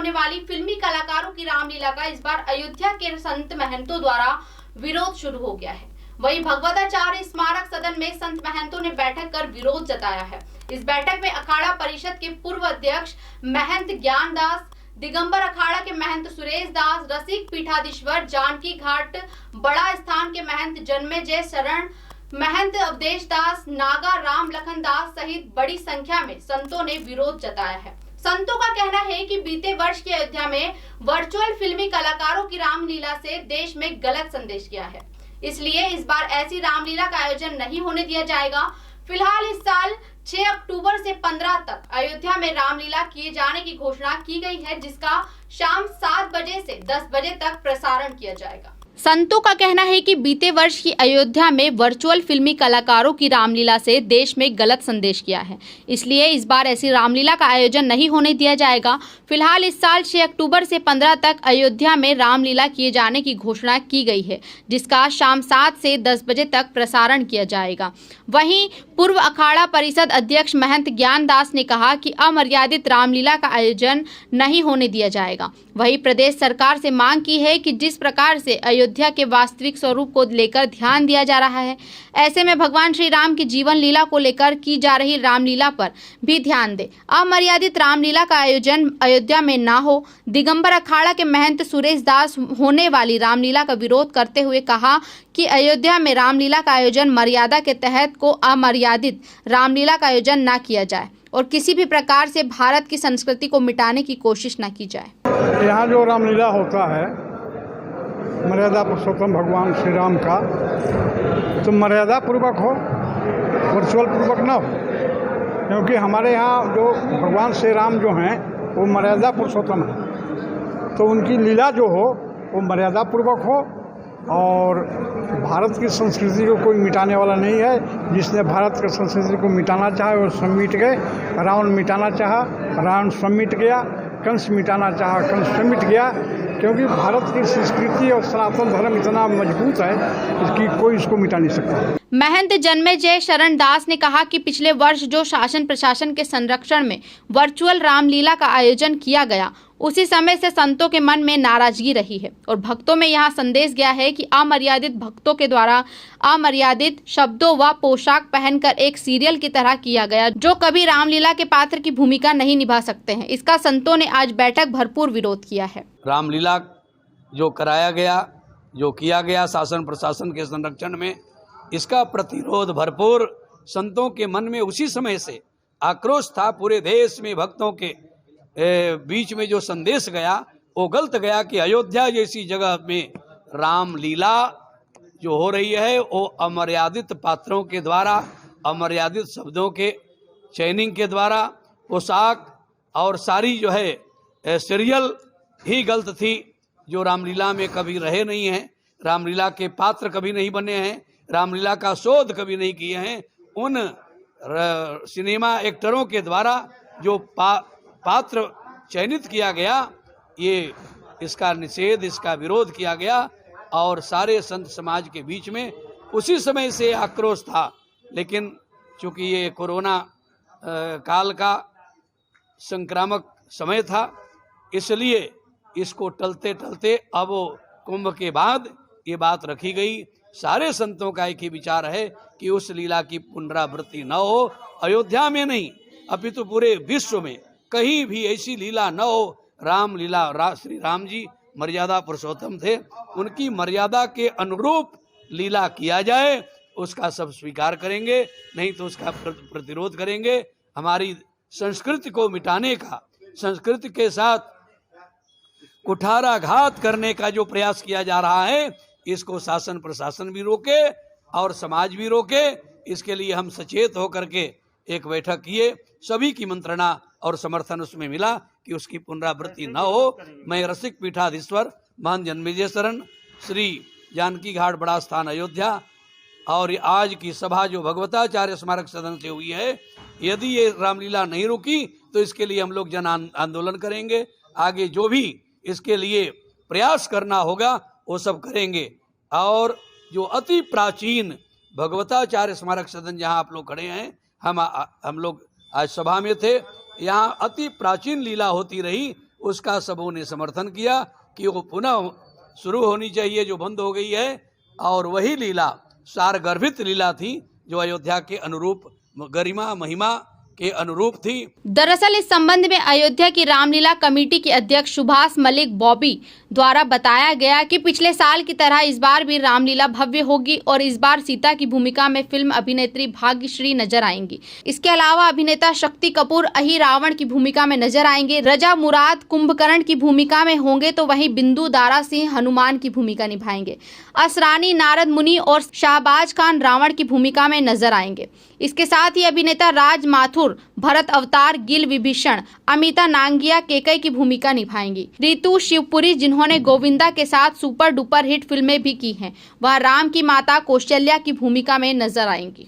होने वाली फिल्मी कलाकारों की रामलीला का इस बार अयोध्या के संत महंतों द्वारा विरोध शुरू हो गया है। वहीं भगवताचार्य स्मारक सदन में संत महंतों ने बैठक कर विरोध जताया है। इस बैठक में अखाड़ा परिषद के पूर्व अध्यक्ष महंत ज्ञान दास, दिगंबर अखाड़ा के महंत सुरेश दास, रसिक पीठाधीश्वर जानकी घाट बड़ा स्थान के महंत जन्मेजय शरण, महंत अवधेश दास, नागा राम लखन दास सहित बड़ी संख्या में संतों ने विरोध जताया है। संतों का कहना है कि बीते वर्ष की अयोध्या में वर्चुअल फिल्मी कलाकारों की रामलीला से देश में गलत संदेश गया है, इसलिए इस बार ऐसी रामलीला का आयोजन नहीं होने दिया जाएगा। फिलहाल इस साल 6 अक्टूबर से 15 तक अयोध्या में रामलीला किए जाने की घोषणा की गई है, जिसका शाम 7 बजे से 10 बजे तक प्रसारण किया जाएगा। संतों का कहना है कि बीते वर्ष की अयोध्या में वर्चुअल फिल्मी कलाकारों की रामलीला से देश में गलत संदेश गया है, इसलिए इस बार ऐसी रामलीला का आयोजन नहीं होने दिया जाएगा। फिलहाल इस साल 6 अक्टूबर से 15 तक अयोध्या में रामलीला किए जाने की घोषणा की गई है, जिसका शाम 7 से 10 बजे तक प्रसारण किया जाएगा। वहीं पूर्व अखाड़ा परिषद अध्यक्ष महंत ज्ञान दास ने कहा कि अमर्यादित रामलीला का आयोजन नहीं होने दिया जाएगा। वहीं प्रदेश सरकार से मांग की है कि जिस प्रकार से अयोध्या के वास्तविक स्वरूप को लेकर ध्यान दिया जा रहा है, ऐसे में भगवान श्री राम की जीवन लीला को लेकर की जा रही रामलीला पर भी ध्यान दे। अमर्यादित रामलीला का आयोजन अयोध्या में ना हो। दिगंबर अखाड़ा के महंत सुरेश दास होने वाली रामलीला का विरोध करते हुए कहा कि अयोध्या में रामलीला का आयोजन मर्यादा के तहत को अमर्यादित रामलीला का आयोजन ना किया जाए और किसी भी प्रकार से भारत की संस्कृति को मिटाने की कोशिश न की जाए। यहाँ जो रामलीला होता है मर्यादा पुरुषोत्तम भगवान श्री राम का, तो मर्यादा पूर्वक हो, वर्चुअल पूर्वक न हो, क्योंकि हमारे यहाँ जो भगवान श्री राम जो हैं वो मर्यादा पुरुषोत्तम है, तो उनकी लीला जो हो वो मर्यादा पूर्वक हो। और भारत की संस्कृति को कोई मिटाने वाला नहीं है। जिसने भारत की संस्कृति को मिटाना चाहा वो सब मिट गए। रावण मिटाना चाहा, रावण सब मिट गया। कंस मिटाना चाहा, कंस सब मिट गया। क्योंकि भारत की संस्कृति और सनातन धर्म इतना मजबूत है कि कोई इसको मिटा नहीं सकता। महंत जन्मेजय शरण दास ने कहा कि पिछले वर्ष जो शासन प्रशासन के संरक्षण में वर्चुअल रामलीला का आयोजन किया गया, उसी समय से संतों के मन में नाराजगी रही है और भक्तों में यह संदेश गया है कि अमर्यादित भक्तों के द्वारा अमर्यादित शब्दों व पोशाक पहनकर एक सीरियल की तरह किया गया, जो कभी रामलीला के पात्र की भूमिका नहीं निभा सकते हैं। इसका संतों ने आज बैठक भरपूर विरोध किया है। रामलीला जो कराया गया, जो किया गया शासन प्रशासन के संरक्षण में, इसका प्रतिरोध भरपूर संतों के मन में उसी समय से आक्रोश था। पूरे देश में भक्तों के बीच में जो संदेश गया वो गलत गया कि अयोध्या जैसी जगह में रामलीला जो हो रही है वो अमर्यादित पात्रों के द्वारा, अमर्यादित शब्दों के चयनिंग के द्वारा, पोशाक और सारी जो है सीरियल ही गलत थी, जो रामलीला में कभी रहे नहीं हैं, रामलीला के पात्र कभी नहीं बने हैं, रामलीला का शोध कभी नहीं किए हैं। उन सिनेमा एक्टरों के द्वारा जो पात्र चयनित किया गया, ये इसका निषेध, इसका विरोध किया गया और सारे संत समाज के बीच में उसी समय से आक्रोश था। लेकिन चूंकि ये कोरोना काल का संक्रामक समय था, इसलिए इसको टलते टलते अब कुंभ के बाद ये बात रखी गई। सारे संतों का एक ही विचार है कि उस लीला की पुनरावृत्ति न हो, अयोध्या में नहीं अपितु पूरे विश्व में कहीं भी ऐसी लीला न हो। राम लीला, श्री राम जी मर्यादा पुरुषोत्तम थे, उनकी मर्यादा के अनुरूप लीला किया जाए, उसका सब स्वीकार करेंगे, नहीं तो उसका प्रतिरोध करेंगे। हमारी संस्कृति को मिटाने का, संस्कृति के साथ कुठाराघात करने का जो प्रयास किया जा रहा है, इसको शासन प्रशासन भी रोके और समाज भी रोके। इसके लिए हम सचेत होकर के एक बैठक किए, सभी की मंत्रणा और समर्थन उसमें मिला कि उसकी पुनरावृत्ति न हो। मैं रसिक पीठाधीश्वर महंत जन्मेजय शरण, श्री जानकी घाट बड़ा स्थान अयोध्या, और आज की सभा जो भगवताचार्य स्मारक सदन से हुई है, यदि ये रामलीला नहीं रुकी तो इसके लिए हम लोग जन आंदोलन करेंगे। आगे जो भी इसके लिए प्रयास करना होगा वो सब करेंगे। और जो अति प्राचीन भगवताचार्य स्मारक सदन जहाँ आप लोग खड़े हैं, हम लोग आज सभा में थे, यहाँ अति प्राचीन लीला होती रही उसका सबों ने समर्थन किया कि वो पुनः शुरू होनी चाहिए, जो बंद हो गई है। और वही लीला सारगर्भित लीला थी जो अयोध्या के अनुरूप गरिमा महिमा के अनुरूप थी। दरअसल इस संबंध में अयोध्या की रामलीला कमेटी के अध्यक्ष सुभाष मलिक बॉबी द्वारा बताया गया कि पिछले साल की तरह इस बार भी रामलीला भव्य होगी और इस बार सीता की भूमिका में फिल्म अभिनेत्री भाग्यश्री नजर आएंगी। इसके अलावा अभिनेता शक्ति कपूर अहि रावण की भूमिका में नजर आएंगे, रजा मुराद कुंभकर्ण की भूमिका में होंगे, तो वहीं बिंदु दारा सिंह हनुमान की भूमिका निभाएंगे। असरानी नारद मुनि और शाहबाज खान रावण की भूमिका में नजर आएंगे। इसके साथ ही अभिनेता राज माथुर भरत अवतार, गिल विभीषण, अमिता नांगिया केकई की भूमिका निभाएंगी। रितु शिवपुरी, जिन्होंने गोविंदा के साथ सुपर डुपर हिट फिल्में भी की हैं, वह राम की माता कौशल्या की भूमिका में नजर आएंगी।